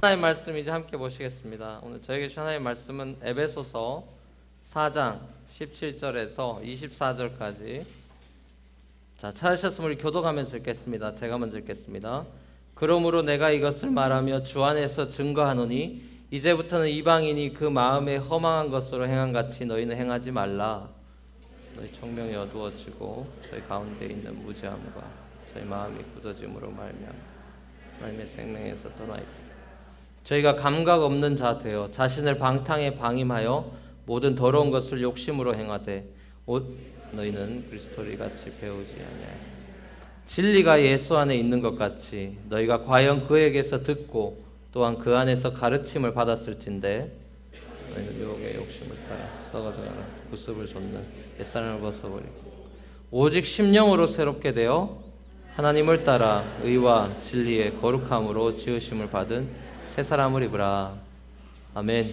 하나님의 말씀 이제 함께 보시겠습니다. 오늘 저에게 주신 하나님의 말씀은 에베소서 4장 17절에서 24절까지. 자, 찾으셨으면 우리 교독하면서 읽겠습니다. 제가 먼저 읽겠습니다. 그러므로 내가 이것을 말하며 주 안에서 증거하노니 이제부터는 이방인이 그 마음에 허망한 것으로 행한 같이 너희는 행하지 말라. 너희 총명이 어두워지고 저희 가운데 있는 무지함과 저희 마음이 굳어짐으로 말미암아 하나님의 생명에서 떠나 있다. 저희가 감각 없는 자 되어 자신을 방탕에 방임하여 모든 더러운 것을 욕심으로 행하되 너희는 그리스도를 같이 배우지 아니하여 진리가 예수 안에 있는 것 같이 너희가 과연 그에게서 듣고 또한 그 안에서 가르침을 받았을진데 너희는 유혹의 욕심을 따라 썩어져가는 구습을 좇는 옛사람을 벗어버리고 오직 심령으로 새롭게 되어 하나님을 따라 의와 진리의 거룩함으로 지으심을 받은 새 사람을 입으라. 아멘.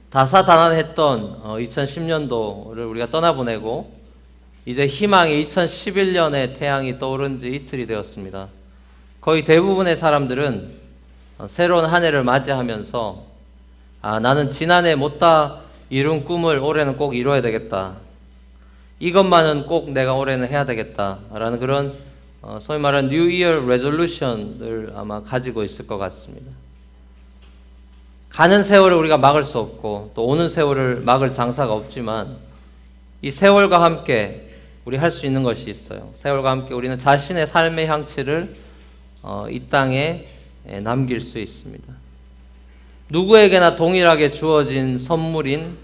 다사다난했던 2010년도를 우리가 떠나보내고 이제 희망의 2011년의 태양이 떠오른 지 이틀이 되었습니다. 거의 대부분의 사람들은 새로운 한 해를 맞이하면서 나는 지난해 못다 이룬 꿈을 올해는 꼭 이뤄야 되겠다. 이것만은 꼭 내가 올해는 해야 되겠다. 라는 그런 소위 말하는 New Year Resolution을 아마 가지고 있을 것 같습니다. 가는 세월을 우리가 막을 수 없고 또 오는 세월을 막을 장사가 없지만 이 세월과 함께 우리 할 수 있는 것이 있어요. 세월과 함께 우리는 자신의 삶의 향취를 이 땅에 남길 수 있습니다. 누구에게나 동일하게 주어진 선물인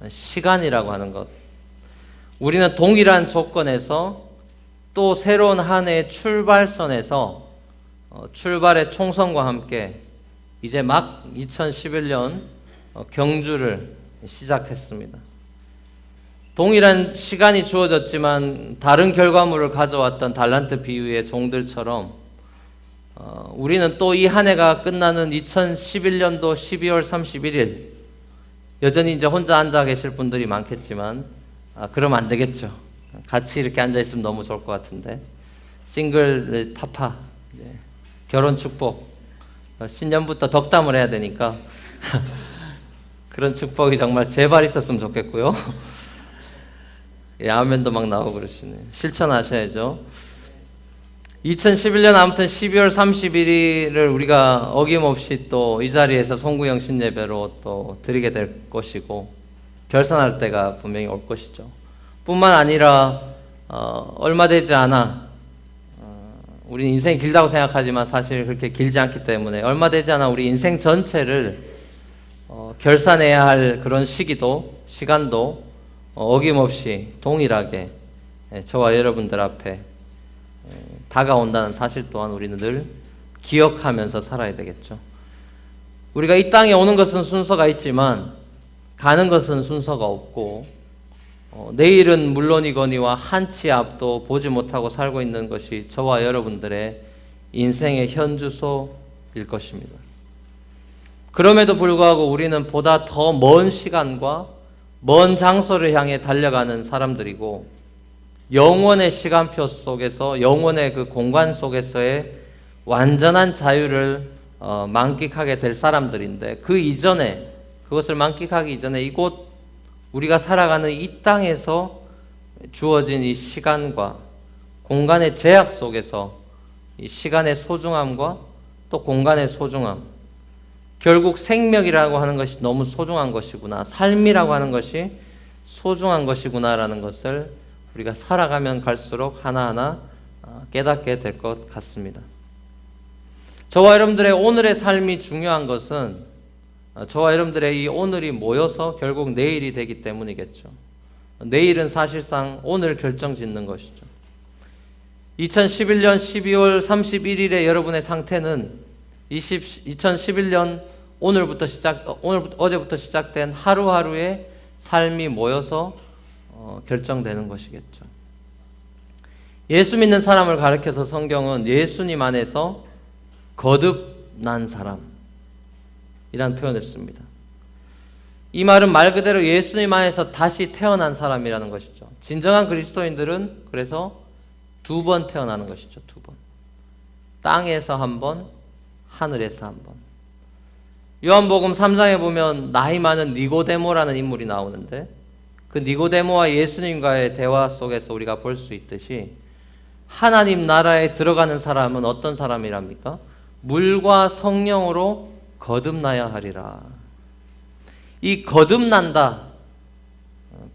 시간이라고 하는 것. 우리는 동일한 조건에서 또 새로운 한 해의 출발선에서 출발의 총선과 함께 이제 막 2011년 경주를 시작했습니다. 동일한 시간이 주어졌지만 다른 결과물을 가져왔던 달란트 비유의 종들처럼 우리는 또 이 한 해가 끝나는 2011년도 12월 31일 여전히 이제 혼자 앉아 계실 분들이 많겠지만 그러면 안 되겠죠. 같이 이렇게 앉아 있으면 너무 좋을 것 같은데 싱글 타파 결혼 축복 신년부터 덕담을 해야 되니까 그런 축복이 정말 제발 있었으면 좋겠고요. 아멘도 막 나오고 그러시네. 실천하셔야죠. 2011년 아무튼 12월 31일을 우리가 어김없이 또 이 자리에서 송구영 신예배로 또 드리게 될 것이고 결산할 때가 분명히 올 것이죠. 뿐만 아니라 얼마 되지 않아 우리 인생이 길다고 생각하지만 사실 그렇게 길지 않기 때문에 얼마 되지 않아 우리 인생 전체를 결산해야 할 그런 시간도 어김없이 동일하게 저와 여러분들 앞에 다가온다는 사실 또한 우리는 늘 기억하면서 살아야 되겠죠. 우리가 이 땅에 오는 것은 순서가 있지만 가는 것은 순서가 없고 내일은 물론이거니와 한 치 앞도 보지 못하고 살고 있는 것이 저와 여러분들의 인생의 현주소일 것입니다. 그럼에도 불구하고 우리는 보다 더 먼 시간과 먼 장소를 향해 달려가는 사람들이고 영원의 시간표 속에서 영원의 그 공간 속에서의 완전한 자유를 만끽하게 될 사람들인데 그 이전에 그것을 만끽하기 이전에 이곳 우리가 살아가는 이 땅에서 주어진 이 시간과 공간의 제약 속에서 이 시간의 소중함과 또 공간의 소중함, 결국 생명이라고 하는 것이 너무 소중한 것이구나, 삶이라고 하는 것이 소중한 것이구나라는 것을 우리가 살아가면 갈수록 하나하나 깨닫게 될 것 같습니다. 저와 여러분들의 오늘의 삶이 중요한 것은 저와 여러분들의 이 오늘이 모여서 결국 내일이 되기 때문이겠죠. 내일은 사실상 오늘 결정짓는 것이죠. 2011년 12월 31일에 여러분의 상태는 2011년 어제부터 시작된 하루하루의 삶이 모여서 결정되는 것이겠죠. 예수 믿는 사람을 가리켜서 성경은 예수님 안에서 거듭난 사람 이라는 표현을 씁니다. 이 말은 말 그대로 예수님 안에서 다시 태어난 사람이라는 것이죠. 진정한 그리스도인들은 그래서 두 번 태어나는 것이죠. 두 번. 땅에서 한 번, 하늘에서 한 번. 요한복음 3장에 보면 나이 많은 니고데모라는 인물이 나오는데 그 니고데모와 예수님과의 대화 속에서 우리가 볼 수 있듯이 하나님 나라에 들어가는 사람은 어떤 사람이랍니까? 물과 성령으로 거듭나야 하리라. 이 거듭난다,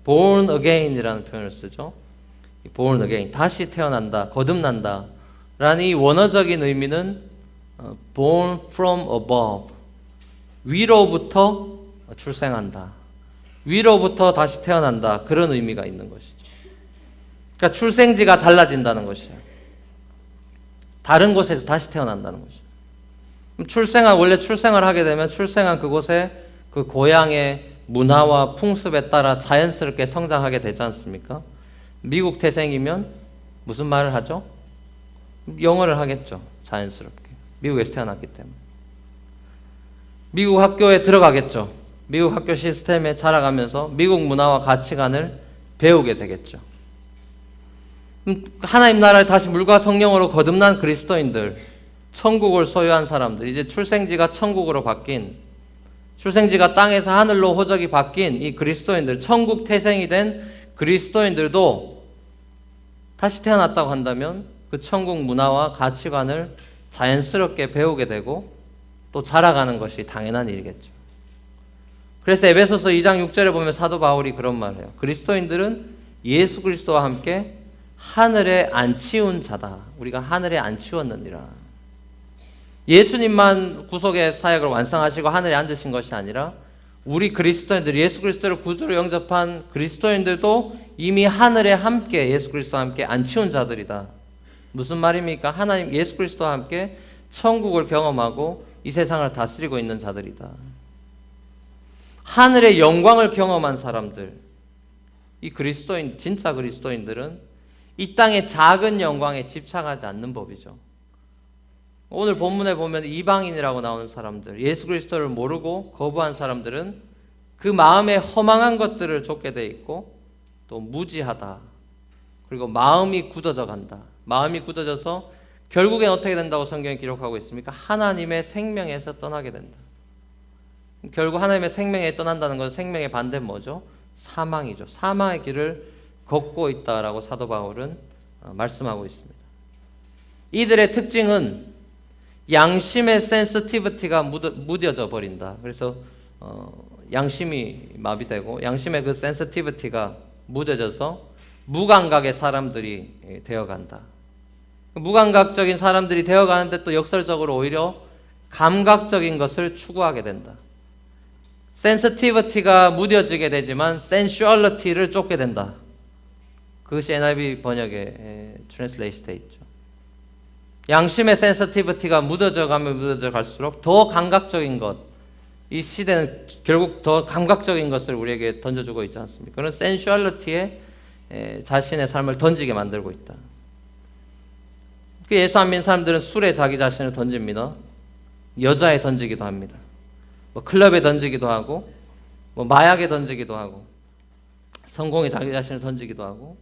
born again이라는 표현을 쓰죠. born again, 다시 태어난다, 거듭난다 라는 이 원어적인 의미는 born from above, 위로부터 출생한다, 위로부터 다시 태어난다, 그런 의미가 있는 것이죠. 그러니까 출생지가 달라진다는 것이에요. 다른 곳에서 다시 태어난다는 것이죠. 원래 출생을 하게 되면 출생한 그곳에 그 고향의 문화와 풍습에 따라 자연스럽게 성장하게 되지 않습니까? 미국 태생이면 무슨 말을 하죠? 영어를 하겠죠. 자연스럽게. 미국에서 태어났기 때문에. 미국 학교에 들어가겠죠. 미국 학교 시스템에 자라가면서 미국 문화와 가치관을 배우게 되겠죠. 하나님 나라에 다시 물과 성령으로 거듭난 그리스도인들, 천국을 소유한 사람들, 이제 출생지가 천국으로 바뀐, 출생지가 땅에서 하늘로 호적이 바뀐 이 그리스도인들, 천국 태생이 된 그리스도인들도 다시 태어났다고 한다면 그 천국 문화와 가치관을 자연스럽게 배우게 되고 또 자라가는 것이 당연한 일이겠죠. 그래서 에베소서 2장 6절에 보면 사도 바울이 그런 말을 해요. 그리스도인들은 예수 그리스도와 함께 하늘에 안 치운 자다. 우리가 하늘에 안 치웠느니라. 예수님만 구속의 사역을 완성하시고 하늘에 앉으신 것이 아니라 우리 그리스도인들, 예수 그리스도를 구주로 영접한 그리스도인들도 이미 하늘에 함께 예수 그리스도와 함께 안 치운 자들이다. 무슨 말입니까? 하나님 예수 그리스도와 함께 천국을 경험하고 이 세상을 다스리고 있는 자들이다. 하늘의 영광을 경험한 사람들, 이 그리스도인, 진짜 그리스도인들은 이 땅의 작은 영광에 집착하지 않는 법이죠. 오늘 본문에 보면 이방인이라고 나오는 사람들, 예수 그리스도를 모르고 거부한 사람들은 그 마음에 허망한 것들을 쫓게 돼 있고 또 무지하다. 그리고 마음이 굳어져 간다. 마음이 굳어져서 결국엔 어떻게 된다고 성경이 기록하고 있습니까? 하나님의 생명에서 떠나게 된다. 결국 하나님의 생명에 떠난다는 것은 생명의 반대는 뭐죠? 사망이죠. 사망의 길을 걷고 있다라고 사도 바울은 말씀하고 있습니다. 이들의 특징은 양심의 센시티비티가 무뎌져 버린다. 그래서 양심이 마비되고 양심의 그 센시티비티가 무뎌져서 무감각의 사람들이 되어간다. 무감각적인 사람들이 되어가는데 또 역설적으로 오히려 감각적인 것을 추구하게 된다. 센시티비티가 무뎌지게 되지만 센슈얼리티를 쫓게 된다. 그것이 NIV 번역에 트랜슬레이트 되어 있죠. 양심의 센시티비티가 묻어져 가면 묻어져 갈수록 더 감각적인 것, 이 시대는 결국 더 감각적인 것을 우리에게 던져주고 있지 않습니까? 그런 센슈얼리티에 자신의 삶을 던지게 만들고 있다. 예수 안 믿는 사람들은 술에 자기 자신을 던집니다. 여자에 던지기도 합니다. 클럽에 던지기도 하고 마약에 던지기도 하고 성공에 자기 자신을 던지기도 하고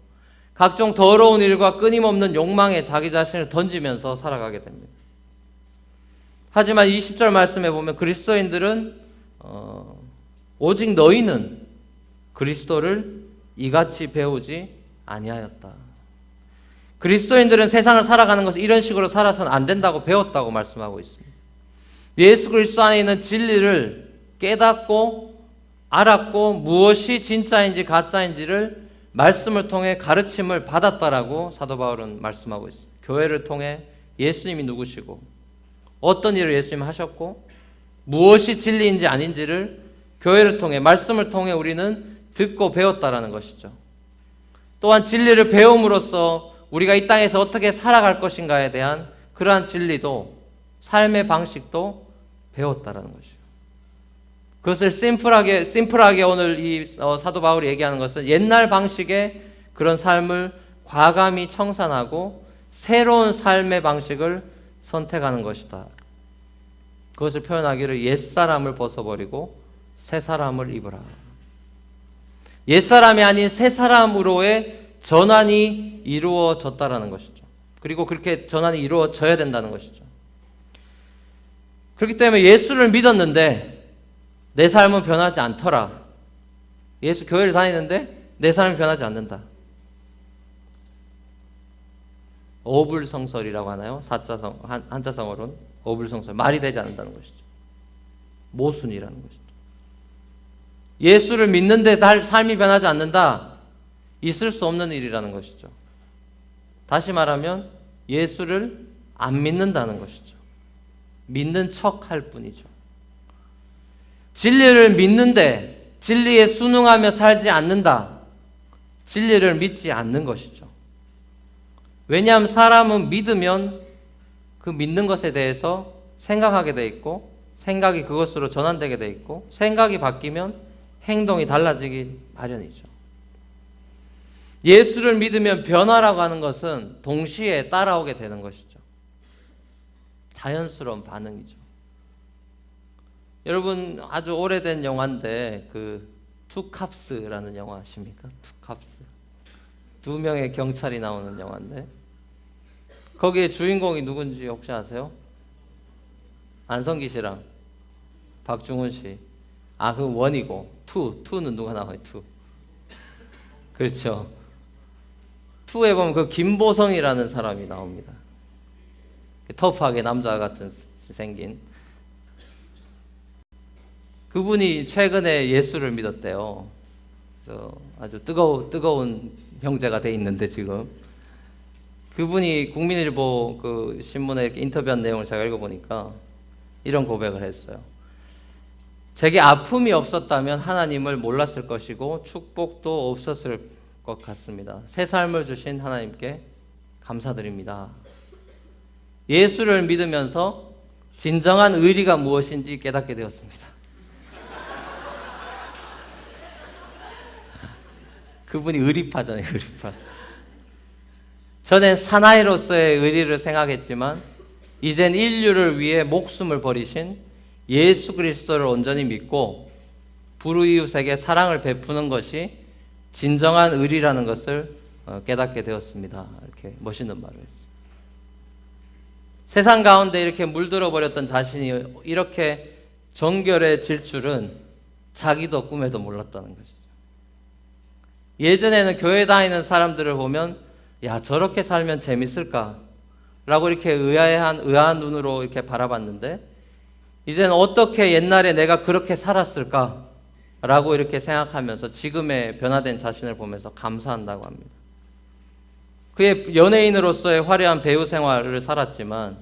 각종 더러운 일과 끊임없는 욕망에 자기 자신을 던지면서 살아가게 됩니다. 하지만 20절 말씀에 보면 그리스도인들은 오직 너희는 그리스도를 이같이 배우지 아니하였다. 그리스도인들은 세상을 살아가는 것을 이런 식으로 살아서는 안 된다고 배웠다고 말씀하고 있습니다. 예수 그리스도 안에 있는 진리를 깨닫고 알았고 무엇이 진짜인지 가짜인지를 말씀을 통해 가르침을 받았다라고 사도 바울은 말씀하고 있습니다. 교회를 통해 예수님이 누구시고 어떤 일을 예수님이 하셨고 무엇이 진리인지 아닌지를 교회를 통해 말씀을 통해 우리는 듣고 배웠다라는 것이죠. 또한 진리를 배움으로써 우리가 이 땅에서 어떻게 살아갈 것인가에 대한 그러한 진리도 삶의 방식도 배웠다라는 것이죠. 그것을 심플하게 오늘 이 사도 바울이 얘기하는 것은 옛날 방식의 그런 삶을 과감히 청산하고 새로운 삶의 방식을 선택하는 것이다. 그것을 표현하기를 옛사람을 벗어버리고 새사람을 입으라. 옛사람이 아닌 새사람으로의 전환이 이루어졌다라는 것이죠. 그리고 그렇게 전환이 이루어져야 된다는 것이죠. 그렇기 때문에 예수를 믿었는데 내 삶은 변하지 않더라. 예수 교회를 다니는데 내 삶이 변하지 않는다. 어불성설이라고 하나요? 한자성어로는 어불성설. 말이 되지 않는다는 것이죠. 모순이라는 것이죠. 예수를 믿는데 삶이 변하지 않는다. 있을 수 없는 일이라는 것이죠. 다시 말하면 예수를 안 믿는다는 것이죠. 믿는 척 할 뿐이죠. 진리를 믿는데 진리에 순응하며 살지 않는다. 진리를 믿지 않는 것이죠. 왜냐하면 사람은 믿으면 그 믿는 것에 대해서 생각하게 돼 있고 생각이 그것으로 전환되게 돼 있고 생각이 바뀌면 행동이 달라지기 마련이죠. 예수를 믿으면 변화라고 하는 것은 동시에 따라오게 되는 것이죠. 자연스러운 반응이죠. 여러분 아주 오래된 영화인데 그 투캅스라는 영화 아십니까? 투캅스. 두 명의 경찰이 나오는 영화인데 거기에 주인공이 누군지 혹시 아세요? 안성기 씨랑 박중훈 씨. 아, 그 원이고 투는 누가 나와요? 투. 그렇죠. 투에 보면 그 김보성이라는 사람이 나옵니다. 터프하게 남자 같은 생긴 그분이 최근에 예수를 믿었대요. 그래서 아주 뜨거운 형제가 돼 있는데 지금 그분이 국민일보 그 신문에 인터뷰한 내용을 제가 읽어보니까 이런 고백을 했어요. 제게 아픔이 없었다면 하나님을 몰랐을 것이고 축복도 없었을 것 같습니다. 새 삶을 주신 하나님께 감사드립니다. 예수를 믿으면서 진정한 의리가 무엇인지 깨닫게 되었습니다. 그분이 의리파잖아요. 의리파. 전엔 사나이로서의 의리를 생각했지만 이젠 인류를 위해 목숨을 버리신 예수 그리스도를 온전히 믿고 불우이웃에게 사랑을 베푸는 것이 진정한 의리라는 것을 깨닫게 되었습니다. 이렇게 멋있는 말을 했어요. 세상 가운데 이렇게 물들어 버렸던 자신이 이렇게 정결해질 줄은 자기도 꿈에도 몰랐다는 것이죠. 예전에는 교회 다니는 사람들을 보면 야, 저렇게 살면 재밌을까? 라고 이렇게 의아한 눈으로 이렇게 바라봤는데 이제는 어떻게 옛날에 내가 그렇게 살았을까? 라고 이렇게 생각하면서 지금의 변화된 자신을 보면서 감사한다고 합니다. 그의 연예인으로서의 화려한 배우 생활을 살았지만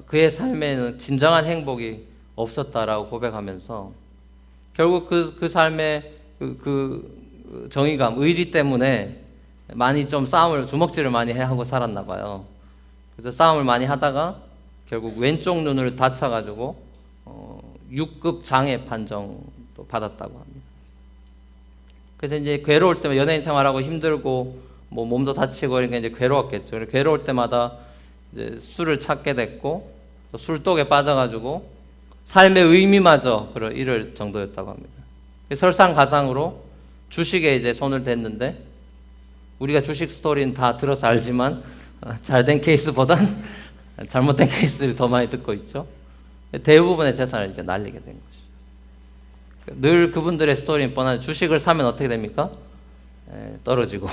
그의 삶에는 진정한 행복이 없었다라고 고백하면서 결국 그 삶의 그 정의감, 의리 때문에 많이 좀 주먹질을 많이 하고 살았나 봐요. 그래서 싸움을 많이 하다가 결국 왼쪽 눈을 다쳐가지고 6급 장애 판정도 받았다고 합니다. 그래서 이제 괴로울 때마다 연예인 생활하고 힘들고 뭐 몸도 다치고 이러니까 이제 괴로웠겠죠. 괴로울 때마다 이제 술을 찾게 됐고 또 술독에 빠져가지고 삶의 의미마저 잃을 정도였다고 합니다. 설상가상으로 주식에 이제 손을 댔는데 우리가 주식 스토리는 다 들어서 알지만 잘된 케이스보단 잘못된 케이스들이 더 많이 듣고 있죠. 대부분의 재산을 이제 날리게 된 것이죠. 늘 그분들의 스토리는 뻔한데 주식을 사면 어떻게 됩니까? 떨어지고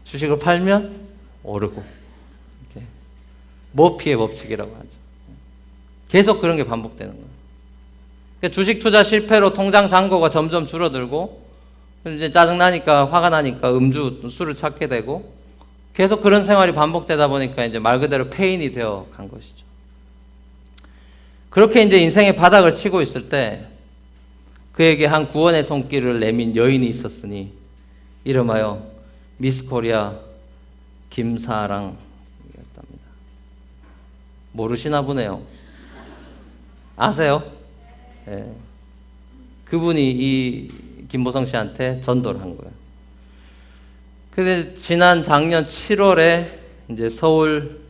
주식을 팔면 오르고 이렇게 머피의 법칙이라고 하죠. 계속 그런 게 반복되는 거예요. 그러니까 주식 투자 실패로 통장 잔고가 점점 줄어들고 이제 짜증나니까 화가 나니까 술을 찾게 되고 계속 그런 생활이 반복되다 보니까 이제 말 그대로 폐인이 되어 간 것이죠. 그렇게 이제 인생의 바닥을 치고 있을 때 그에게 한 구원의 손길을 내민 여인이 있었으니 이름하여 미스 코리아 김사랑이었답니다. 모르시나 보네요. 아세요? 네. 그분이 이 김보성 씨한테 전도를 한 거예요. 근데 지난 작년 7월에 이제 서울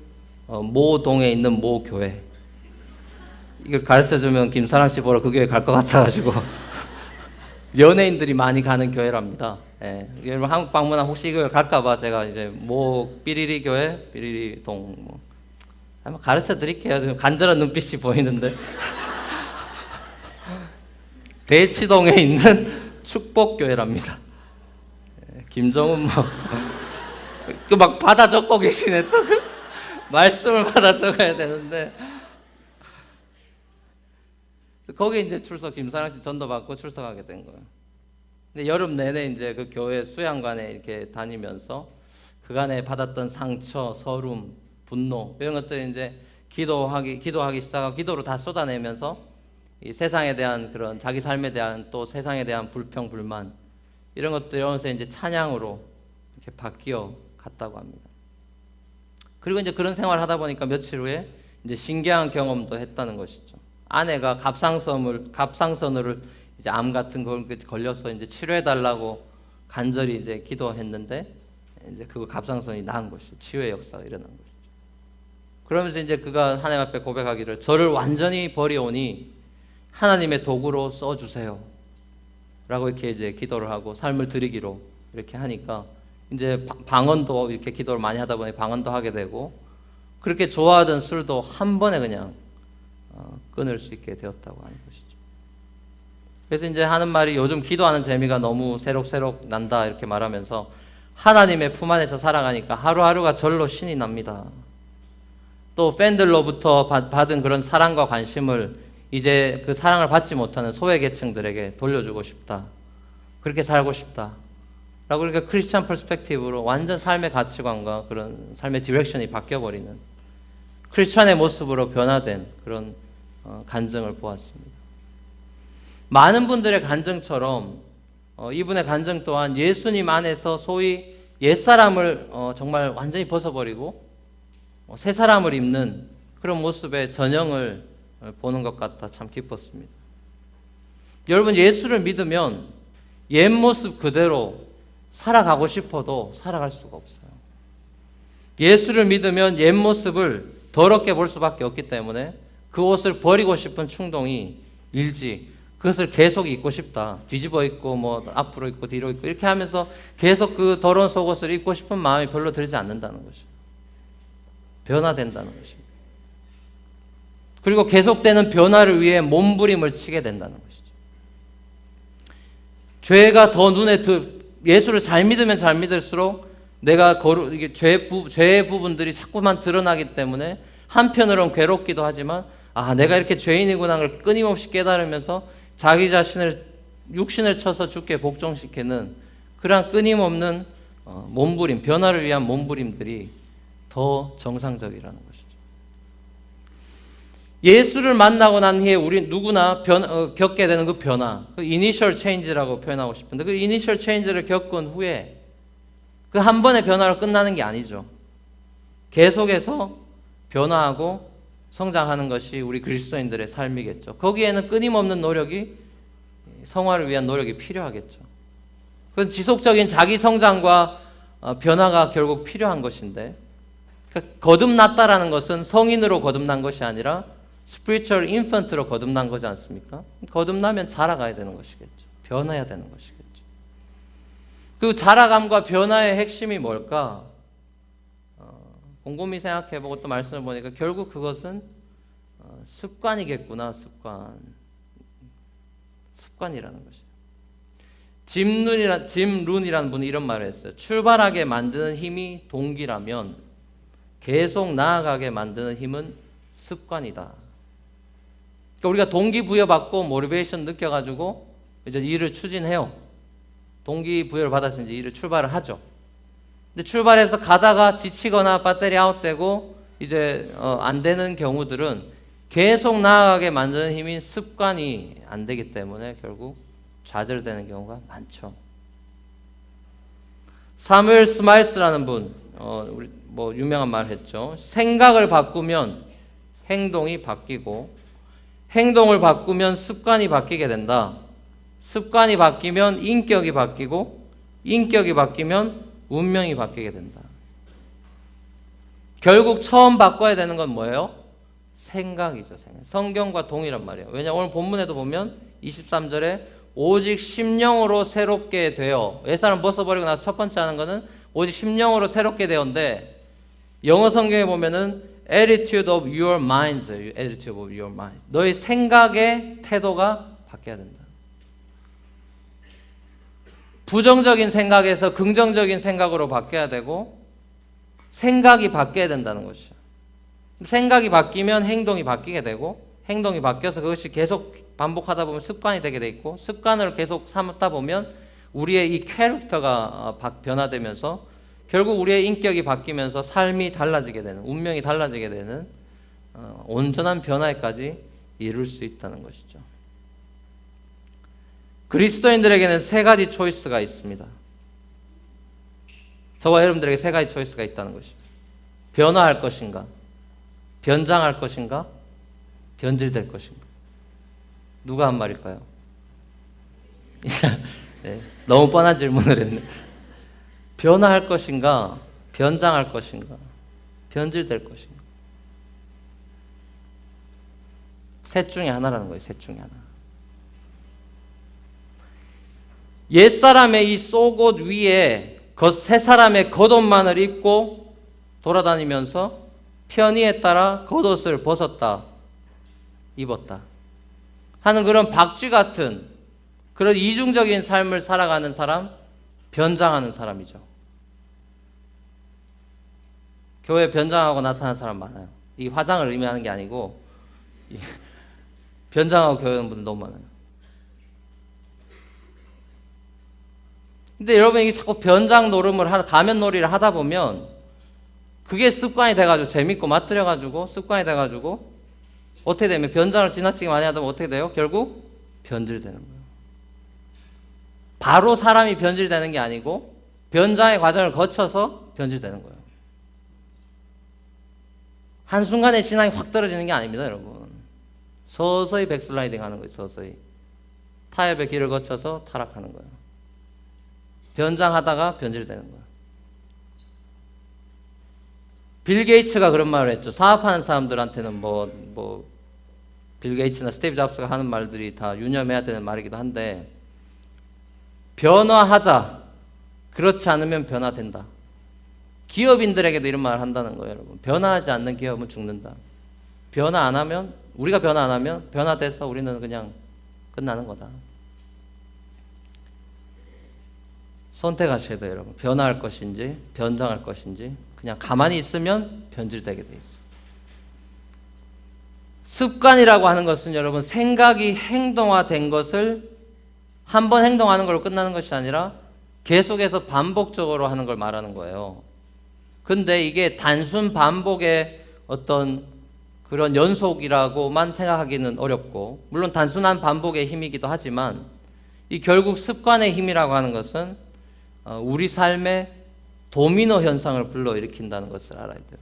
모동에 있는 모 교회 이걸 가르쳐주면 김사랑 씨 보러 그 교회 갈 것 같아가지고 연예인들이 많이 가는 교회랍니다. 예. 여러분 한국 방문한 혹시 이걸 갈까봐 제가 이제 뭐 삐리리 교회, 삐리리 동 뭐 한번 가르쳐 드릴게요. 지금 간절한 눈빛이 보이는데 대치동에 있는 축복교회랍니다. 예. 김정은 막 받아 적고 계시네 또 말씀을 받아 적어야 되는데 거기 이제 김사랑 씨 전도 받고 출석하게 된 거예요. 근데 여름 내내 이제 그 교회 수양관에 이렇게 다니면서 그간에 받았던 상처, 서름, 분노 이런 것들 이제 기도하기 시작하고 기도로 다 쏟아내면서 이 세상에 대한 그런 자기 삶에 대한 또 세상에 대한 불평, 불만 이런 것들 이러면서 이제 찬양으로 이렇게 바뀌어 갔다고 합니다. 그리고 이제 그런 생활을 하다 보니까 며칠 후에 이제 신기한 경험도 했다는 것이죠. 아내가 갑상선을 이제 암 같은 걸 걸려서 이제 치료해 달라고 간절히 이제 기도했는데 이제 그거 갑상선이 나은 것이죠. 치유의 역사가 일어난 것이죠. 그러면서 이제 그가 하나님 앞에 고백하기를 저를 완전히 버려오니 하나님의 도구로 써주세요. 라고 이렇게 이제 기도를 하고 삶을 드리기로 이렇게 하니까 이제 방언도 이렇게 기도를 많이 하다 보니 방언도 하게 되고 그렇게 좋아하던 술도 한 번에 그냥 끊을 수 있게 되었다고 하는 것이죠. 그래서 이제 하는 말이 요즘 기도하는 재미가 너무 새록새록 난다 이렇게 말하면서 하나님의 품 안에서 살아가니까 하루하루가 절로 신이 납니다. 또 팬들로부터 받은 그런 사랑과 관심을 이제 그 사랑을 받지 못하는 소외계층들에게 돌려주고 싶다. 그렇게 살고 싶다. 라고 그러니까 크리스찬 퍼스펙티브로 완전 삶의 가치관과 그런 삶의 디렉션이 바뀌어버리는 크리스찬의 모습으로 변화된 그런 간증을 보았습니다. 많은 분들의 간증처럼 이분의 간증 또한 예수님 안에서 소위 옛사람을 정말 완전히 벗어버리고 새 사람을 입는 그런 모습의 전형을 보는 것 같아 참 기뻤습니다. 여러분 예수를 믿으면 옛 모습 그대로 살아가고 싶어도 살아갈 수가 없어요. 예수를 믿으면 옛 모습을 더럽게 볼 수밖에 없기 때문에 그 옷을 버리고 싶은 충동이 일지 그것을 계속 입고 싶다. 뒤집어 입고 뭐 앞으로 입고 뒤로 입고 이렇게 하면서 계속 그 더러운 속옷을 입고 싶은 마음이 별로 들지 않는다는 것이죠. 변화된다는 것입니다. 그리고 계속되는 변화를 위해 몸부림을 치게 된다는 것이죠. 죄가 더 예수를 잘 믿으면 잘 믿을수록 내가 이게 죄의 부분들이 자꾸만 드러나기 때문에 한편으로는 괴롭기도 하지만 내가 이렇게 죄인이구나를 끊임없이 깨달으면서 자기 자신을 육신을 쳐서 죽게 복종시키는 그러한 끊임없는 몸부림, 변화를 위한 몸부림들이 더 정상적이라는 것이죠. 예수를 만나고 난 후에 우리 누구나 겪게 되는 그 변화, 그 이니셜 체인지라고 표현하고 싶은데 그 이니셜 체인지를 겪은 후에 그 한 번의 변화로 끝나는 게 아니죠. 계속해서 변화하고 성장하는 것이 우리 그리스도인들의 삶이겠죠. 거기에는 끊임없는 노력이 성화를 위한 노력이 필요하겠죠. 그건 지속적인 자기 성장과 변화가 결국 필요한 것인데 그러니까 거듭났다라는 것은 성인으로 거듭난 것이 아니라 스피리추얼 인펀트로 거듭난 거지 않습니까? 거듭나면 자라가야 되는 것이겠죠. 변해야 되는 것이겠죠. 그 자라감과 변화의 핵심이 뭘까? 곰곰이 생각해보고 또 말씀을 보니까 결국 그것은 습관이겠구나. 습관이라는 것이에요. 짐 룬이라는 분이 이런 말을 했어요. 출발하게 만드는 힘이 동기라면 계속 나아가게 만드는 힘은 습관이다. 그러니까 우리가 동기부여받고 모티베이션 느껴가지고 이제 일을 추진해요. 동기부여를 받아서 이제 일을 출발을 하죠. 근데 출발해서 가다가 지치거나 배터리 아웃되고 이제 안 되는 경우들은 계속 나아가게 만드는 힘인 습관이 안 되기 때문에 결국 좌절되는 경우가 많죠. 사무엘 스마일스라는 분, 우리 뭐 유명한 말 했죠. 생각을 바꾸면 행동이 바뀌고 행동을 바꾸면 습관이 바뀌게 된다. 습관이 바뀌면 인격이 바뀌고 인격이 바뀌면 운명이 바뀌게 된다. 결국 처음 바꿔야 되는 건 뭐예요? 생각이죠. 생각. 성경과 동일한 말이에요. 왜냐하면 오늘 본문에도 보면 23절에 오직 심령으로 새롭게 되어. 옛사람 벗어버리고 나서 첫 번째 하는 거는 오직 심령으로 새롭게 되었는데, 영어 성경에 보면은 attitude of your minds, attitude of your mind. 너의 생각의 태도가 바뀌어야 된다. 부정적인 생각에서 긍정적인 생각으로 바뀌어야 되고, 생각이 바뀌어야 된다는 것이죠. 생각이 바뀌면 행동이 바뀌게 되고, 행동이 바뀌어서 그것이 계속 반복하다 보면 습관이 되게 돼 있고, 습관을 계속 삼다 보면 우리의 이 캐릭터가 변화되면서 결국 우리의 인격이 바뀌면서 삶이 달라지게 되는, 운명이 달라지게 되는 온전한 변화에까지 이룰 수 있다는 것이죠. 그리스도인들에게는 세 가지 초이스가 있습니다. 저와 여러분들에게 세 가지 초이스가 있다는 것이죠. 변화할 것인가, 변장할 것인가, 변질될 것인가. 누가 한 말일까요? 네, 너무 뻔한 질문을 했네. 변화할 것인가, 변장할 것인가, 변질될 것인가. 셋 중에 하나라는 거예요. 셋 중에 하나. 옛사람의 이 속옷 위에 새 사람의 겉옷만을 입고 돌아다니면서 편의에 따라 겉옷을 벗었다, 입었다 하는 그런 박쥐 같은 그런 이중적인 삶을 살아가는 사람, 변장하는 사람이죠. 교회 변장하고 나타나는 사람 많아요. 이 화장을 의미하는 게 아니고 변장하고 교회 오는 분들 너무 많아요. 근데 여러분, 이게 자꾸 변장 노름을 가면 놀이를 하다 보면 그게 습관이 돼가지고 재밌고 맞들여가지고 습관이 돼가지고 어떻게 되면 변장을 지나치게 많이 하다 보면 어떻게 돼요? 결국 변질되는 거예요. 바로 사람이 변질되는 게 아니고 변장의 과정을 거쳐서 변질되는 거예요. 한순간에 신앙이 확 떨어지는 게 아닙니다, 여러분. 서서히 백슬라이딩 하는 거예요. 서서히 타협의 길을 거쳐서 타락하는 거예요. 변장하다가 변질되는 거예요. 빌 게이츠가 그런 말을 했죠. 사업하는 사람들한테는 빌 게이츠나 스티브 잡스가 하는 말들이 다 유념해야 되는 말이기도 한데, 변화하자. 그렇지 않으면 변화된다. 기업인들에게도 이런 말을 한다는 거예요, 여러분. 변화하지 않는 기업은 죽는다. 변화 안 하면, 우리가 변화 안 하면 변화돼서 우리는 그냥 끝나는 거다. 선택하셔야 돼요, 여러분. 변화할 것인지 변장할 것인지. 그냥 가만히 있으면 변질되게 돼 있어요. 습관이라고 하는 것은 여러분, 생각이 행동화된 것을 한 번 행동하는 걸로 끝나는 것이 아니라 계속해서 반복적으로 하는 걸 말하는 거예요. 근데 이게 단순 반복의 어떤 그런 연속이라고만 생각하기는 어렵고, 물론 단순한 반복의 힘이기도 하지만 이 결국 습관의 힘이라고 하는 것은 우리 삶의 도미노 현상을 불러일으킨다는 것을 알아야 돼요.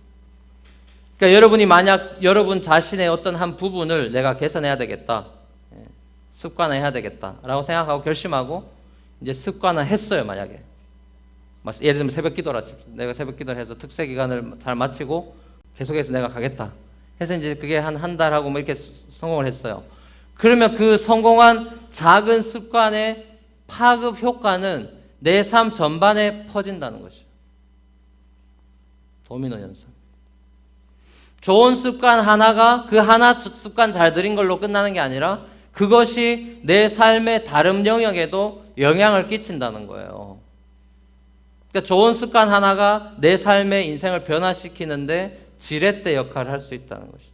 그러니까 여러분이 만약 여러분 자신의 어떤 한 부분을 내가 개선해야 되겠다, 습관화해야 되겠다라고 생각하고 결심하고 이제 습관화 했어요. 만약에 예를 들면 새벽 기도라 칩시다. 내가 새벽 기도를 해서 특세 기간을 잘 마치고 계속해서 내가 가겠다 해서 이제 그게 한 달하고 뭐 이렇게 성공을 했어요. 그러면 그 성공한 작은 습관의 파급 효과는 내 삶 전반에 퍼진다는 것이죠. 도미노 현상. 좋은 습관 하나가 그 하나 습관 잘 들인 걸로 끝나는 게 아니라 그것이 내 삶의 다른 영역에도 영향을 끼친다는 거예요. 그러니까 좋은 습관 하나가 내 삶의 인생을 변화시키는데 지렛대 역할을 할 수 있다는 것이죠.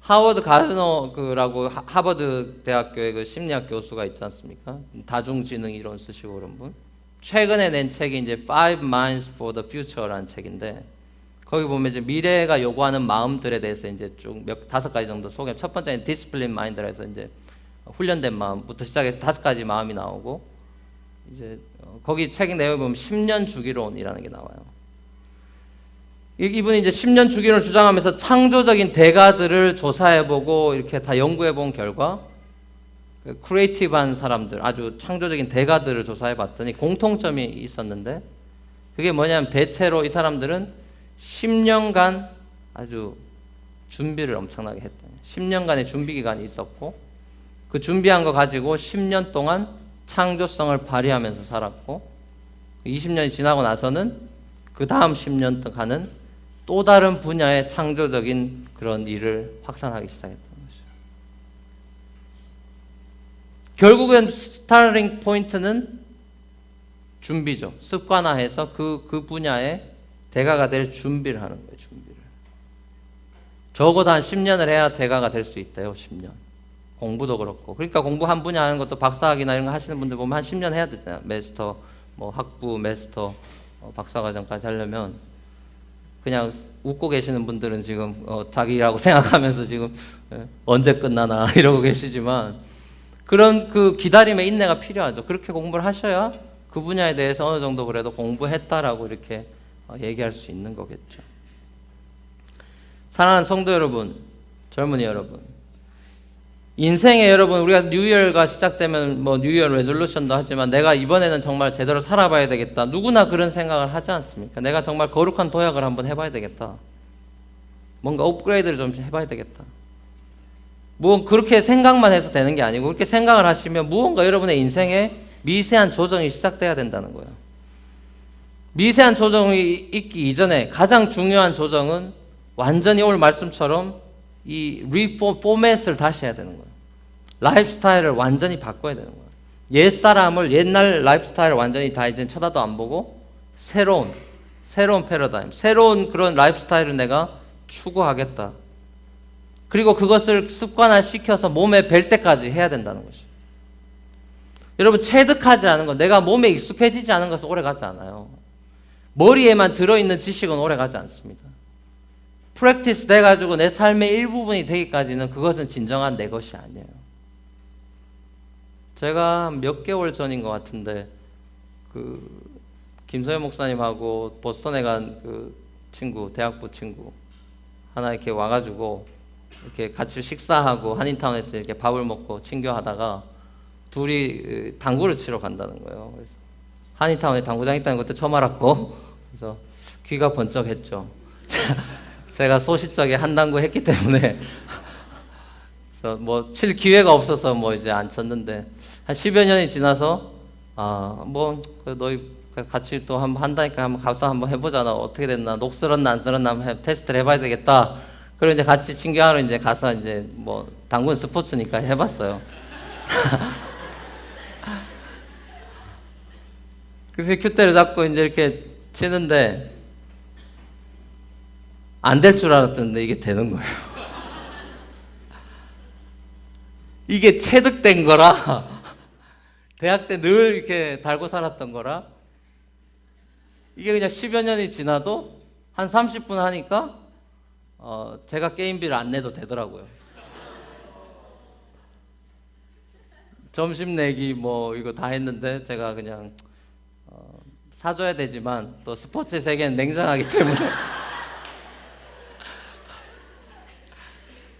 하워드 가르너라고 하버드 대학교의 그 심리학 교수가 있지 않습니까? 다중지능 이론 쓰시고 그런 분. 최근에 낸 책이 이제 Five Minds for the Future라는 책인데, 거기 보면 이제 미래가 요구하는 마음들에 대해서 이제 쭉 다섯 가지 정도 소개. 첫 번째는 Disciplined Mind라 해서 이제 훈련된 마음부터 시작해서 다섯 가지 마음이 나오고, 이제 거기 책 내용에 보면 10년 주기론이라는 게 나와요. 이분이 이제 10년 주기론을 주장하면서 창조적인 대가들을 조사해보고 이렇게 다 연구해본 결과, 크리에이티브한 사람들, 아주 창조적인 대가들을 조사해봤더니 공통점이 있었는데, 그게 뭐냐면 대체로 이 사람들은 10년간 아주 준비를 엄청나게 했다. 10년간의 준비 기간이 있었고 그 준비한 거 가지고 10년 동안 창조성을 발휘하면서 살았고 20년이 지나고 나서는 그 다음 10년 동안은 또 다른 분야의 창조적인 그런 일을 확산하기 시작했다는 거죠. 결국엔 스타팅 포인트는 준비죠. 습관화해서 그 분야의 대가가 될 준비를 하는 거예요. 준비를. 적어도 한 10년을 해야 대가가 될 수 있대요. 10년. 공부도 그렇고. 그러니까 공부 한 분야 하는 것도 박사학위나 이런 거 하시는 분들 보면 한 10년 해야 되잖아요. 마스터, 뭐 학부, 마스터, 박사과정까지 하려면 그냥 웃고 계시는 분들은 지금 자기라고 생각하면서 지금 언제 끝나나 이러고 계시지만 그런 그 기다림의 인내가 필요하죠. 그렇게 공부를 하셔야 그 분야에 대해서 어느 정도 그래도 공부했다라고 이렇게 얘기할 수 있는 거겠죠. 사랑하는 성도 여러분, 젊은이 여러분, 인생에 여러분 우리가 뉴이어가 시작되면 뭐 뉴이어 레졸루션도 하지만 내가 이번에는 정말 제대로 살아봐야 되겠다. 누구나 그런 생각을 하지 않습니까? 내가 정말 거룩한 도약을 한번 해봐야 되겠다. 뭔가 업그레이드를 좀 해봐야 되겠다. 뭐 그렇게 생각만 해서 되는 게 아니고 그렇게 생각을 하시면 무언가 여러분의 인생에 미세한 조정이 시작돼야 된다는 거예요. 미세한 조정이 있기 이전에 가장 중요한 조정은 완전히 오늘 말씀처럼 이 포맷을 다시 해야 되는 거예요. 라이프스타일을 완전히 바꿔야 되는 거예요. 옛사람을 옛날 라이프스타일을 완전히 다 이제 쳐다도 안 보고 새로운 패러다임, 새로운 그런 라이프스타일을 내가 추구하겠다. 그리고 그것을 습관화시켜서 몸에 뵐 때까지 해야 된다는 것이죠. 여러분 체득하지 않은 것, 내가 몸에 익숙해지지 않은 것은 오래가지 않아요. 머리에만 들어있는 지식은 오래가지 않습니다. 프랙티스 돼가지고 내 삶의 일부분이 되기까지는 그것은 진정한 내 것이 아니에요. 제가 몇 개월 전인 것 같은데 그 김소연 목사님하고 보스턴에 간 그 친구, 대학부 친구 하나 이렇게 와가지고 이렇게 같이 식사하고 한인타운에서 이렇게 밥을 먹고 친교하다가 둘이 당구를 치러 간다는 거예요. 그래서 한인타운에 당구장 있다는 것도 처음 알았고 그래서 귀가 번쩍했죠. 제가 소시적에 한 당구 했기 때문에 그래서 뭐 칠 기회가 없어서 뭐 이제 안 쳤는데 한 10여 년이 지나서 뭐 너희 같이 또 한번 한다니까 한번 가서 한번 해보자. 나 어떻게 됐나 녹슬었나 안 슬었나 한번 테스트를 해봐야 되겠다. 그리고 이제 같이 친교하러 이제 가서 이제 뭐 당구는 스포츠니까 해봤어요. 그래서 큐대를 잡고 이제 이렇게 치는데 안 될 줄 알았는데 이게 되는 거예요. 이게 체득된 거라 대학 때 늘 이렇게 달고 살았던 거라 이게 그냥 10여 년이 지나도 한 30분 하니까 제가 게임비를 안 내도 되더라고요. 점심 내기 뭐 이거 다 했는데 제가 그냥 사줘야 되지만 또 스포츠의 세계는 냉정하기 때문에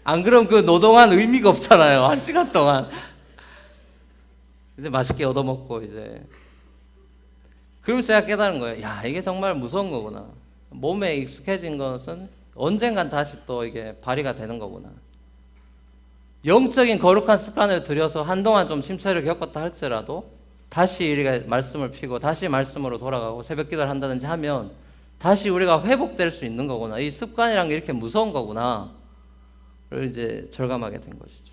안 그럼 그 노동한 의미가 없잖아요. 1시간 동안 이제 맛있게 얻어먹고 이제 그러면서 제가 깨달은 거예요. 야, 이게 정말 무서운 거구나. 몸에 익숙해진 것은 언젠간 다시 또 이게 발휘가 되는 거구나. 영적인 거룩한 습관을 들여서 한동안 좀 침체를 겪었다 할지라도 다시 우리가 말씀을 피고 다시 말씀으로 돌아가고 새벽 기도를 한다든지 하면 다시 우리가 회복될 수 있는 거구나. 이 습관이란 게 이렇게 무서운 거구나. 를 이제 절감하게 된 것이죠.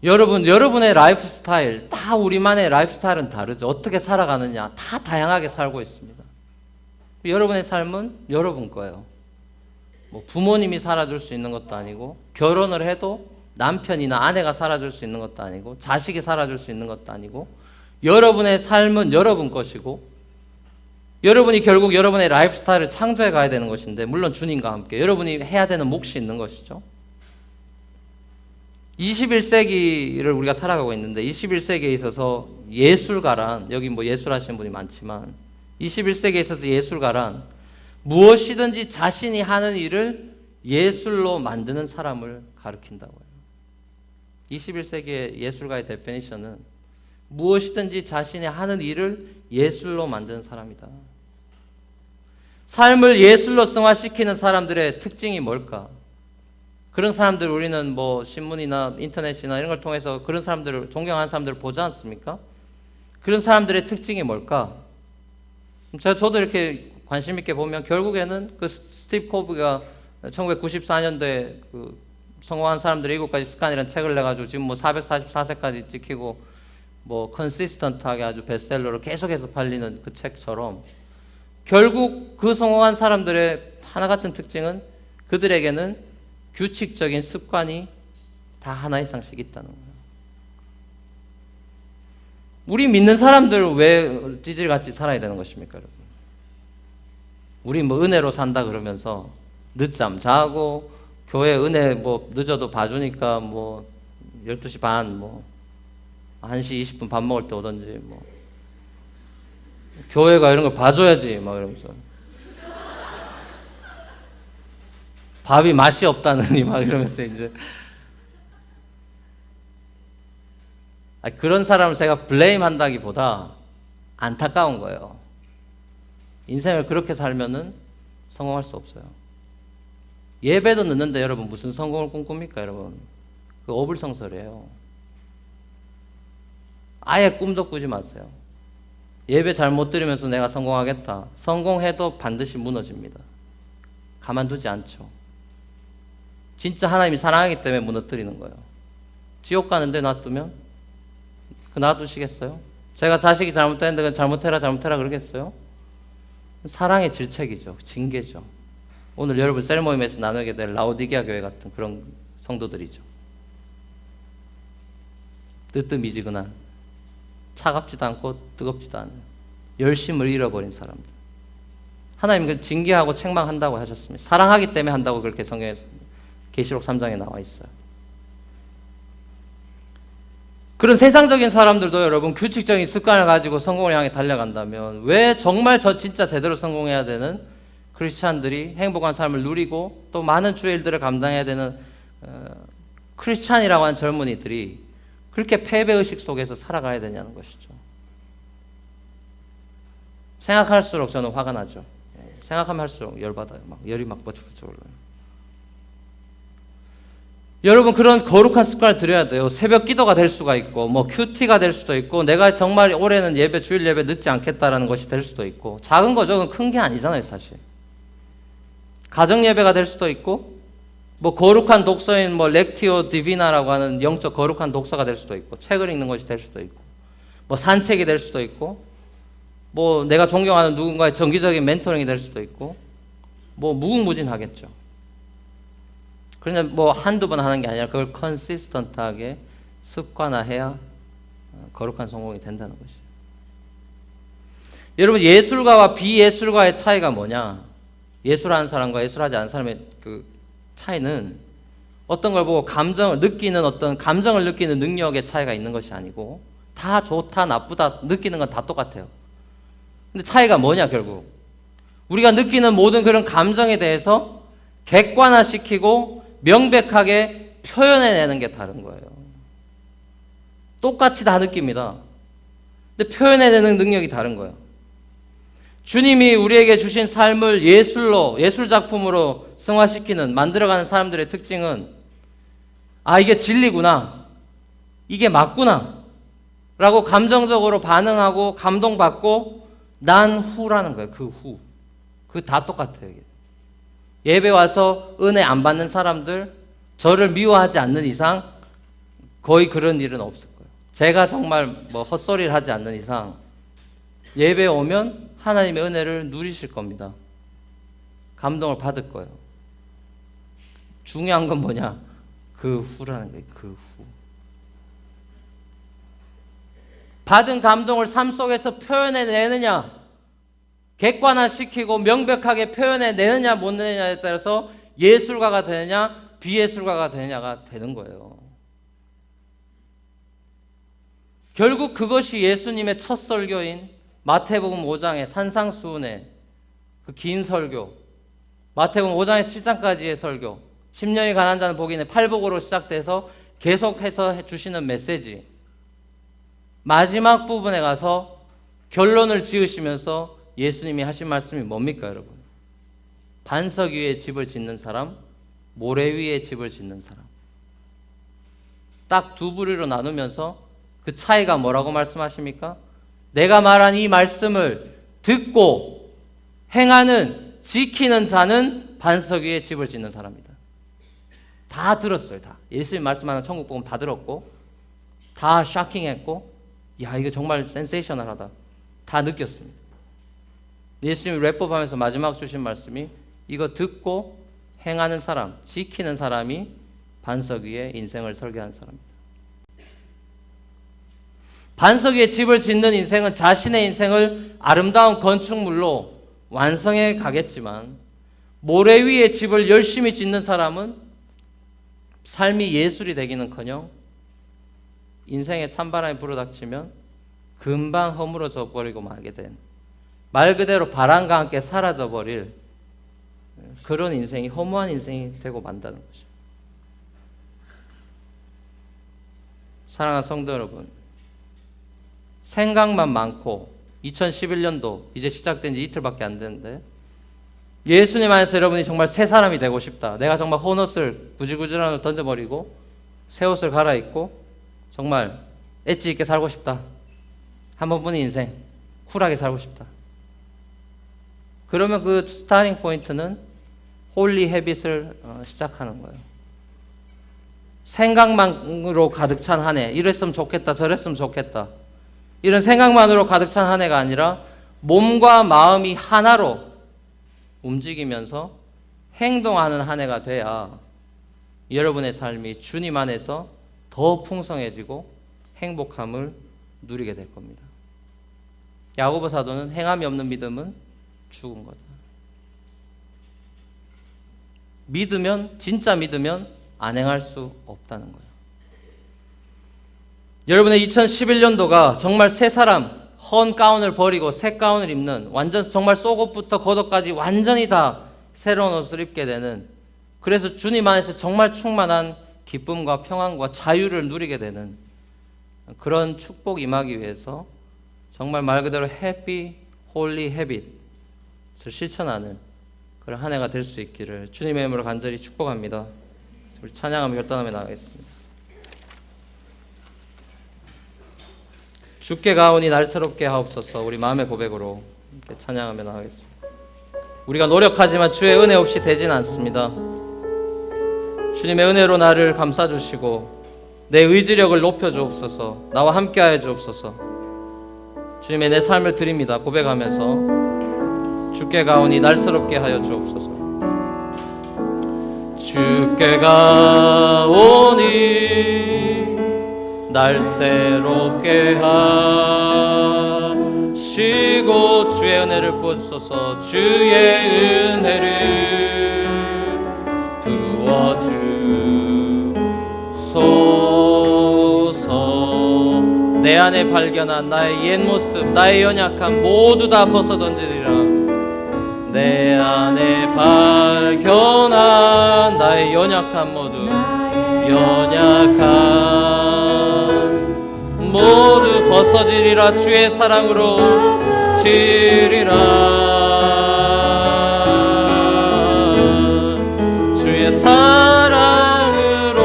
여러분, 여러분의 라이프 스타일, 다 우리만의 라이프 스타일은 다르죠. 어떻게 살아가느냐, 다 다양하게 살고 있습니다. 여러분의 삶은 여러분 거예요. 뭐 부모님이 살아줄 수 있는 것도 아니고, 결혼을 해도 남편이나 아내가 살아줄 수 있는 것도 아니고, 자식이 살아줄 수 있는 것도 아니고, 여러분의 삶은 여러분 것이고, 여러분이 결국 여러분의 라이프 스타일을 창조해 가야 되는 것인데, 물론 주님과 함께 여러분이 해야 되는 몫이 있는 것이죠. 21세기를 우리가 살아가고 있는데 21세기에 있어서 예술가란, 여기 뭐 예술하시는 분이 많지만 21세기에 있어서 예술가란 무엇이든지 자신이 하는 일을 예술로 만드는 사람을 가리킨다고 해요. 21세기의 예술가의 데피니션은 무엇이든지 자신이 하는 일을 예술로 만드는 사람이다. 삶을 예술로 승화시키는 사람들의 특징이 뭘까? 그런 사람들 우리는 뭐 신문이나 인터넷이나 이런 걸 통해서 그런 사람들을 존경하는 사람들을 보지 않습니까? 그런 사람들의 특징이 뭘까? 저도 이렇게 관심 있게 보면 결국에는 그 스티브 코브가 1994년도에 그 성공한 사람들 7가지 습관이라는 책을 내가지고 지금 뭐 444세까지 찍히고 뭐 컨시스턴트하게 아주 베스트셀러로 계속해서 팔리는 그 책처럼 결국 그 성공한 사람들의 하나 같은 특징은 그들에게는 규칙적인 습관이 다 하나 이상씩 있다는 거예요. 우리 믿는 사람들은 왜 찌질같이 살아야 되는 것입니까, 여러분? 우리 뭐 은혜로 산다 그러면서 늦잠 자고 교회 은혜 뭐 늦어도 봐주니까 뭐 12시 반 뭐 1시 20분 밥 먹을 때 오던지 뭐 교회가 이런 걸 봐줘야지 막 이러면서 밥이 맛이 없다느니 막 이러면서 이제 그런 사람을 제가 블레임 한다기보다 안타까운 거예요. 인생을 그렇게 살면은 성공할 수 없어요. 예배도 늦는데 여러분 무슨 성공을 꿈꿉니까, 여러분? 그 어불성설이에요. 아예 꿈도 꾸지 마세요. 예배 잘못 드리면서 내가 성공하겠다. 성공해도 반드시 무너집니다. 가만두지 않죠. 진짜 하나님이 사랑하기 때문에 무너뜨리는 거예요. 지옥 가는데 놔두면 놔두시겠어요? 제가 자식이 잘못했는데 잘못해라 그러겠어요? 사랑의 질책이죠. 징계죠. 오늘 여러분 셀 모임에서 나누게 될 라오디게아 교회 같은 그런 성도들이죠. 뜨뜻미지근한, 차갑지도 않고 뜨겁지도 않은 열심을 잃어버린 사람들. 하나님 징계하고 책망한다고 하셨습니다. 사랑하기 때문에 한다고 그렇게 성경에 계시록 3장에 나와 있어요. 그런 세상적인 사람들도 여러분 규칙적인 습관을 가지고 성공을 향해 달려간다면 왜 정말 저 진짜 제대로 성공해야 되는 크리스찬들이 행복한 삶을 누리고 또 많은 주의 일들을 감당해야 되는 크리스찬이라고 하는 젊은이들이 그렇게 패배의식 속에서 살아가야 되냐는 것이죠. 생각할수록 저는 화가 나죠. 생각하면 할수록 열받아요. 열이 버쩍버쩍 올라요. 여러분 그런 거룩한 습관을 들여야 돼요. 새벽 기도가 될 수가 있고 뭐 큐티가 될 수도 있고 내가 정말 올해는 주일 예배 늦지 않겠다라는 것이 될 수도 있고 작은 거죠. 큰 게 아니잖아요, 사실. 가정 예배가 될 수도 있고 뭐 거룩한 독서인 뭐 렉티오 디비나라고 하는 영적 거룩한 독서가 될 수도 있고 책을 읽는 것이 될 수도 있고 뭐 산책이 될 수도 있고 뭐 내가 존경하는 누군가의 정기적인 멘토링이 될 수도 있고 뭐 무궁무진하겠죠. 그러나 뭐 한두 번 하는 게 아니라 그걸 컨시스턴트하게 습관화해야 거룩한 성공이 된다는 것이죠. 여러분 예술가와 비예술가의 차이가 뭐냐? 예술하는 사람과 예술하지 않은 사람의 그 차이는 어떤 걸 보고 감정을 느끼는 능력의 차이가 있는 것이 아니고 다 좋다 나쁘다 느끼는 건 다 똑같아요. 근데 차이가 뭐냐 결국 우리가 느끼는 모든 그런 감정에 대해서 객관화시키고 명백하게 표현해내는 게 다른 거예요. 똑같이 다 느낍니다. 근데 표현해내는 능력이 다른 거예요. 주님이 우리에게 주신 삶을 예술 작품으로 승화시키는 만들어가는 사람들의 특징은 이게 진리구나, 이게 맞구나 라고 감정적으로 반응하고 감동받고 난 후라는 거예요. 그 후. 그거 다 똑같아요. 이게. 예배 와서 은혜 안 받는 사람들, 저를 미워하지 않는 이상 거의 그런 일은 없을 거예요. 제가 정말 뭐 헛소리를 하지 않는 이상 예배 오면 하나님의 은혜를 누리실 겁니다. 감동을 받을 거예요. 중요한 건 뭐냐? 그 후라는 거예요. 그 후. 받은 감동을 삶 속에서 표현해내느냐, 객관화시키고 명백하게 표현해내느냐 못 내느냐에 따라서 예술가가 되느냐 비예술가가 되느냐가 되는 거예요. 결국 그것이 예수님의 첫 설교인 마태복음 5장의 산상수훈의 그 긴 설교, 마태복음 5장에서 7장까지의 설교, 10년이 가난한 자는 복이 있네, 팔복으로 시작돼서 계속해서 해주시는 메시지, 마지막 부분에 가서 결론을 지으시면서 예수님이 하신 말씀이 뭡니까, 여러분? 반석 위에 집을 짓는 사람, 모래 위에 집을 짓는 사람. 딱 두 부류로 나누면서 그 차이가 뭐라고 말씀하십니까? 내가 말한 이 말씀을 듣고 행하는, 지키는 자는 반석 위에 집을 짓는 사람이다. 다 들었어요. 다. 예수님 말씀하는 천국복음 다 들었고 다 쇼킹했고 야 이거 정말 센세이셔널하다. 다 느꼈습니다. 예수님이 랩법하면서 마지막 주신 말씀이 이거 듣고 행하는 사람, 지키는 사람이 반석 위에 인생을 설계한 사람입니다. 반석 위에 집을 짓는 인생은 자신의 인생을 아름다운 건축물로 완성해 가겠지만 모래 위에 집을 열심히 짓는 사람은 삶이 예술이 되기는커녕 인생의 찬바람이 불어닥치면 금방 허물어져 버리고 말게 된, 말 그대로 바람과 함께 사라져버릴 그런 인생이, 허무한 인생이 되고 만다는 거죠. 사랑하는 성도 여러분, 생각만 많고 2011년도 이제 시작된 지 이틀밖에 안 됐는데 예수님 안에서 여러분이 정말 새 사람이 되고 싶다. 내가 정말 헌옷을 구질구질한 옷을 던져버리고 새 옷을 갈아입고 정말 엣지 있게 살고 싶다. 한 번뿐인 인생 쿨하게 살고 싶다. 그러면 그 스타팅 포인트는 홀리 헤빗을 시작하는 거예요. 생각만으로 가득 찬 한 해, 이랬으면 좋겠다 저랬으면 좋겠다, 이런 생각만으로 가득 찬 한 해가 아니라 몸과 마음이 하나로 움직이면서 행동하는 한 해가 돼야 여러분의 삶이 주님 안에서 더 풍성해지고 행복함을 누리게 될 겁니다. 야고보 사도는 행함이 없는 믿음은 죽은 거다. 믿으면, 진짜 믿으면 안 행할 수 없다는 거예요. 여러분의 2011년도가 정말 새 사람, 헌 가운을 버리고 새 가운을 입는, 완전 정말 속옷부터 겉옷까지 완전히 다 새로운 옷을 입게 되는, 그래서 주님 안에서 정말 충만한 기쁨과 평안과 자유를 누리게 되는 그런 축복 임하기 위해서 정말 말 그대로 해피, 홀리 헤빗을 실천하는 그런 한 해가 될 수 있기를 주님의 이름으로 간절히 축복합니다. 우리 찬양하며 결단하며 나가겠습니다. 주께 가오니 날새롭게 하옵소서. 우리 마음의 고백으로 이렇게 찬양하며 나가겠습니다. 우리가 노력하지만 주의 은혜 없이 되진 않습니다. 주님의 은혜로 나를 감싸주시고 내 의지력을 높여주옵소서. 나와 함께하여 주옵소서. 주님의 내 삶을 드립니다. 고백하면서 주께 가오니 날새롭게 하여 주옵소서. 주께 가오니 날새롭게 하시고 주의 은혜를 부어주소서. 주의 은혜를 부어주소서. 내 안에 발견한 나의 옛 모습, 나의 연약함 모두 다 벗어던지리라. 내 안에 발견한 나의 연약함 모두, 연약함 모두 벗어지리라. 주의 사랑으로 지리라. 주의 사랑으로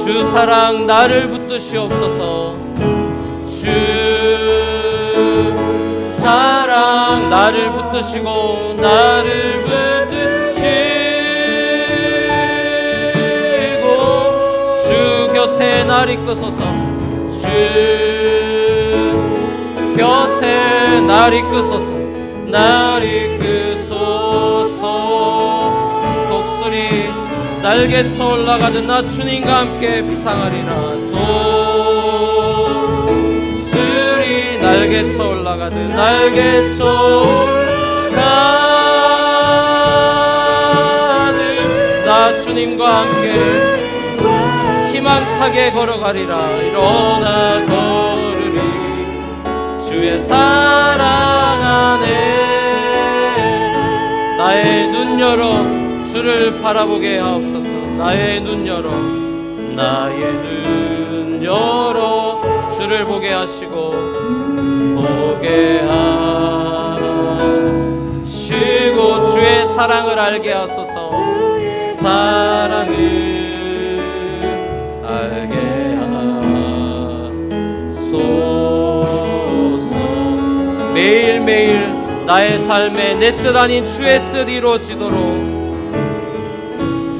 주 사랑 나를 붙드시옵소서. 주 사랑 나를 붙드시고 나를 곁에 날 이끄소서. 주 곁에 날 이끄소서. 날 이끄소서. 독수리 날개쳐 올라가듯 나 주님과 함께 비상하리라. 독수리 날개쳐 올라가듯 날개쳐 올라가듯 나 주님과 함께 희망차게 걸어가리라. 일어나 걸으리. 주의 사랑 안에 나의 눈 열어 주를 바라보게 하옵소서. 나의 눈 열어, 나의 눈 열어 주를 보게 하시고 보게 사랑을 알게 하소서. 사랑을 알게 하소서. 매일매일 나의 삶에 내 뜻 아닌 주의 뜻 이루어지도록,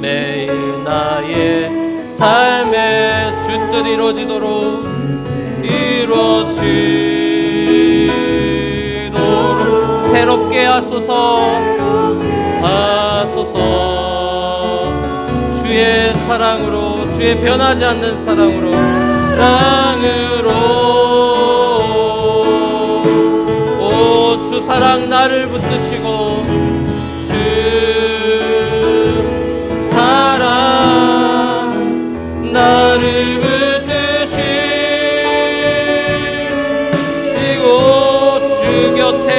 매일 나의 삶에 주 뜻 이루어지도록 새롭게 하소서. 주의 사랑으로, 주의 변하지 않는 사랑으로, 오 주 사랑 나를 붙드시고, 주 사랑 나를 붙드시고, 주 곁에,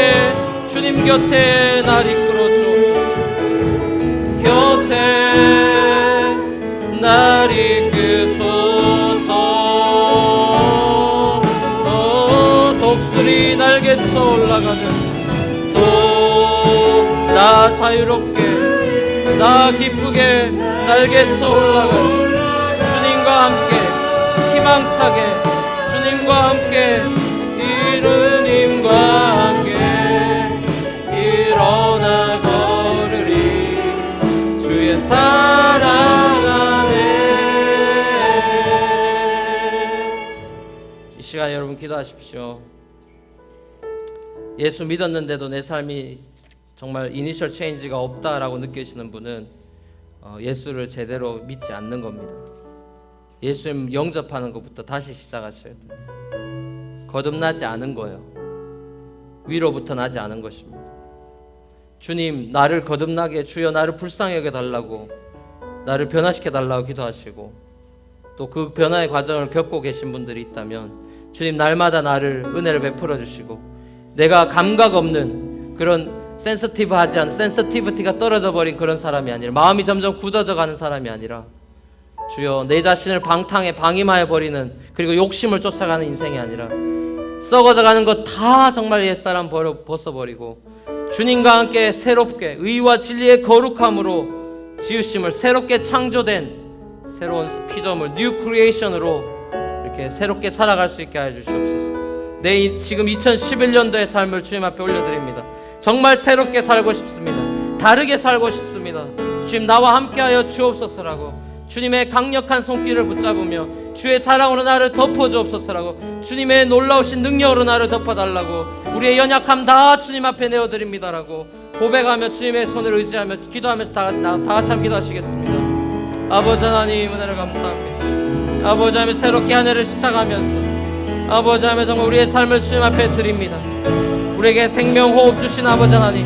주님 곁에 날 이끌어 주옵소서. 곁에 날 이끄소서. 독수리 날개쳐 올라가는, 또 나 자유롭게, 나 기쁘게 날개쳐 올라가는 주님과 함께 희망차게, 주님과 함께, 주님과 함께 일어나 걸으리. 주의 사랑 안에. 이 시간 여러분 기도하십시오. 예수 믿었는데도 내 삶이 정말 이니셜 체인지가 없다라고 느끼시는 분은 예수를 제대로 믿지 않는 겁니다. 예수님 영접하는 것부터 다시 시작하셔야 돼요. 거듭나지 않은 거예요. 위로부터 나지 않은 것입니다. 주님, 나를 거듭나게, 주여 나를 불쌍히 여겨 달라고, 나를 변화시켜 달라고 기도하시고, 또 그 변화의 과정을 겪고 계신 분들이 있다면 주님, 날마다 나를 은혜를 베풀어 주시고, 내가 감각 없는 그런 센서티브하지 않은, 센서티비티가 떨어져 버린 그런 사람이 아니라, 마음이 점점 굳어져 가는 사람이 아니라, 주여 내 자신을 방탕에 방임하여 버리는, 그리고 욕심을 쫓아가는 인생이 아니라, 썩어져 가는 것 다 정말 옛사람 벗어버리고 주님과 함께 새롭게 의와 진리의 거룩함으로 지으심을, 새롭게 창조된 새로운 피조물, 뉴 크리에이션으로 이렇게 새롭게 살아갈 수 있게 하여 주시옵소서. 내 지금 2011년도의 삶을 주님 앞에 올려드립니다. 정말 새롭게 살고 싶습니다. 다르게 살고 싶습니다. 주님, 나와 함께하여 주옵소서라고, 주님의 강력한 손길을 붙잡으며 주의 사랑으로 나를 덮어주옵소서라고, 주님의 놀라우신 능력으로 나를 덮어달라고, 우리의 연약함 다 주님 앞에 내어드립니다라고 고백하며 주님의 손을 의지하며 기도하면서 다 같이 한번 기도하시겠습니다. 아버지 하나님, 은혜를 감사합니다. 아버지 하나님, 새롭게 한 해를 시작하면서 아버지 하나님, 정말 우리의 삶을 주님 앞에 드립니다. 우리에게 생명 호흡 주신 아버지 하나님,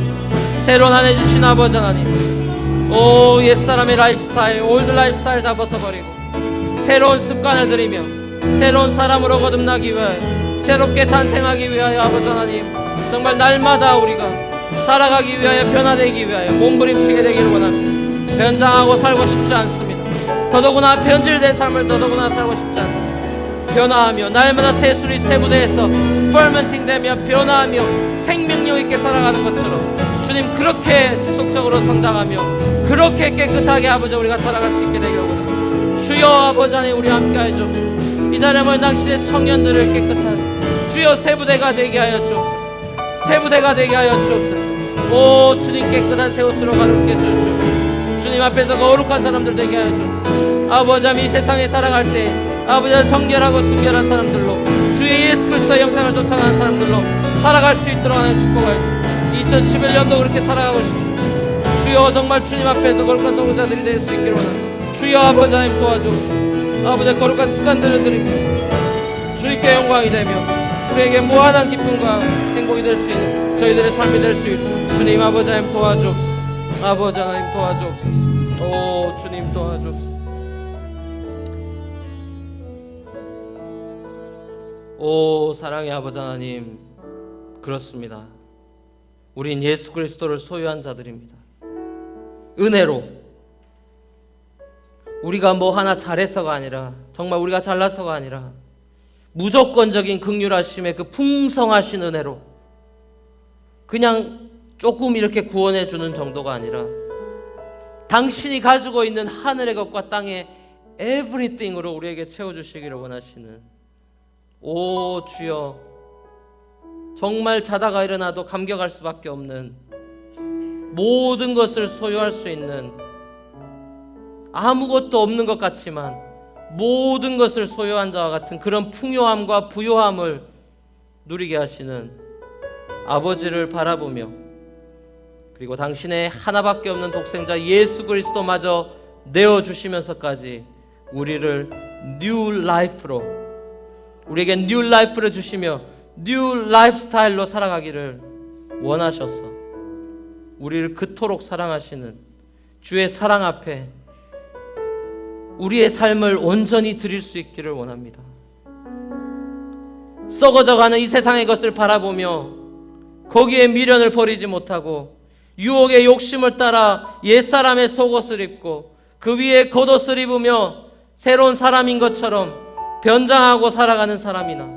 새로운 한 해 주신 아버지 하나님, 오 옛사람의 라이프스타일, 올드 라이프스타일 다 벗어버리고 새로운 습관을 들이며 새로운 사람으로 거듭나기 위하여, 새롭게 탄생하기 위하여 아버지 하나님, 정말 날마다 우리가 살아가기 위하여, 변화되기 위하여 몸부림치게 되기를 원합니다. 변장하고 살고 싶지 않습니다. 더더구나 변질된 삶을 더더구나 살고 싶지 않습니다. 변화하며 날마다 새술이 새부대에서 퍼멘팅 되며 변화하며 생명력 있게 살아가는 것처럼 주님, 그렇게 지속적으로 성장하며 그렇게 깨끗하게 아버지 우리가 살아갈 수 있게 되기를 원합니다. 주여 아버지 하나님, 우리 함께하여 주옵소서. 이 자리에 모인 당신의 청년들을 깨끗한 주여 새부대가 되게 하여 주옵소서. 새부대가 되게 하여 주옵소서. 오 주님, 깨끗한 새 옷으로 가볍게 주옵소서. 주님 앞에서 거룩한 사람들 되게 하여 주옵소서. 아버지 하나님, 이 세상에 살아갈 때 아버지 하나님, 정결하고 순결한 사람들로, 주의 예수 그리스도의 형상을 쫓아가는 사람들로 살아갈 수 있도록 하나님 축복하여 2011년도 그렇게 살아가고 싶습니다. 주여 정말 주님 앞에서 거룩한 성도자들이 될 수 있기를 원합니다. 주여 아버지 하나님 도와주옵소서. 아버지 거룩한 습관들을 드립니다. 주님께 영광이 되며 우리에게 무한한 기쁨과 행복이 될 수 있는 저희들의 삶이 될 수 있도록 주님 아버지 하나님 도와주옵소서. 아버지 하나님 도와주옵소서. 오 주님 도와주옵소서. 오 사랑의 아버지 하나님, 그렇습니다. 우린 예수 그리스도를 소유한 자들입니다. 은혜로, 우리가 뭐 하나 잘해서가 아니라, 정말 우리가 잘나서가 아니라 무조건적인 긍휼하심의 그 풍성하신 은혜로 그냥 조금 이렇게 구원해 주는 정도가 아니라 당신이 가지고 있는 하늘의 것과 땅의 everything으로 우리에게 채워주시기를 원하시는, 오 주여, 정말 자다가 일어나도 감격할 수밖에 없는, 모든 것을 소유할 수 있는, 아무것도 없는 것 같지만 모든 것을 소유한 자와 같은 그런 풍요함과 부요함을 누리게 하시는 아버지를 바라보며, 그리고 당신의 하나밖에 없는 독생자 예수 그리스도마저 내어주시면서까지 우리를 뉴 라이프로, 우리에게 뉴 라이프를 주시며 뉴 라이프 스타일로 살아가기를 원하셔서 우리를 그토록 사랑하시는 주의 사랑 앞에 우리의 삶을 온전히 드릴 수 있기를 원합니다. 썩어져가는 이 세상의 것을 바라보며 거기에 미련을 버리지 못하고 유혹의 욕심을 따라 옛사람의 속옷을 입고 그 위에 겉옷을 입으며 새로운 사람인 것처럼 변장하고 살아가는 사람이나,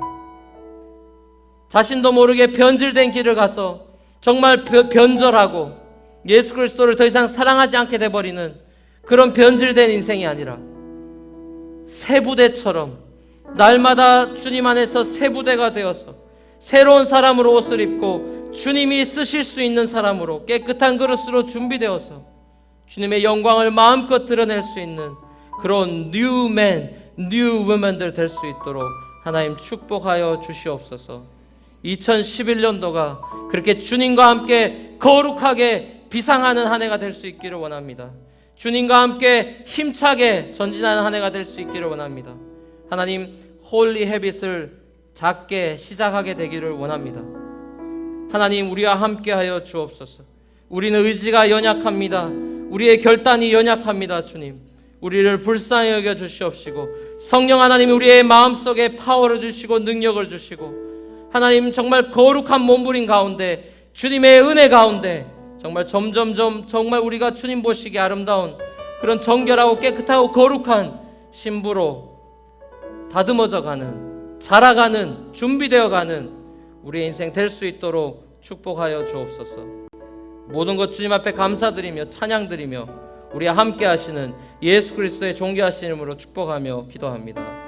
자신도 모르게 변질된 길을 가서 정말 변절하고 예수 그리스도를 더 이상 사랑하지 않게 돼버리는 그런 변질된 인생이 아니라 새 부대처럼 날마다 주님 안에서 새 부대가 되어서 새로운 사람으로 옷을 입고 주님이 쓰실 수 있는 사람으로 깨끗한 그릇으로 준비되어서 주님의 영광을 마음껏 드러낼 수 있는 그런 new men, new women들 될 수 있도록 하나님 축복하여 주시옵소서. 2011년도가 그렇게 주님과 함께 거룩하게 비상하는 한 해가 될 수 있기를 원합니다. 주님과 함께 힘차게 전진하는 한 해가 될 수 있기를 원합니다. 하나님, 홀리 헤빗을 작게 시작하게 되기를 원합니다. 하나님, 우리와 함께하여 주옵소서. 우리는 의지가 연약합니다. 우리의 결단이 연약합니다. 주님, 우리를 불쌍히 여겨 주시옵시고 성령 하나님, 우리의 마음속에 파워를 주시고 능력을 주시고 하나님, 정말 거룩한 몸부림 가운데 주님의 은혜 가운데 정말 점점점 정말 우리가 주님 보시기에 아름다운 그런 정결하고 깨끗하고 거룩한 신부로 다듬어져 가는, 자라가는, 준비되어 가는 우리의 인생 될 수 있도록 축복하여 주옵소서. 모든 것 주님 앞에 감사드리며 찬양드리며 우리와 함께 하시는 예수 그리스도의 존귀하신 이름으로 축복하며 기도합니다.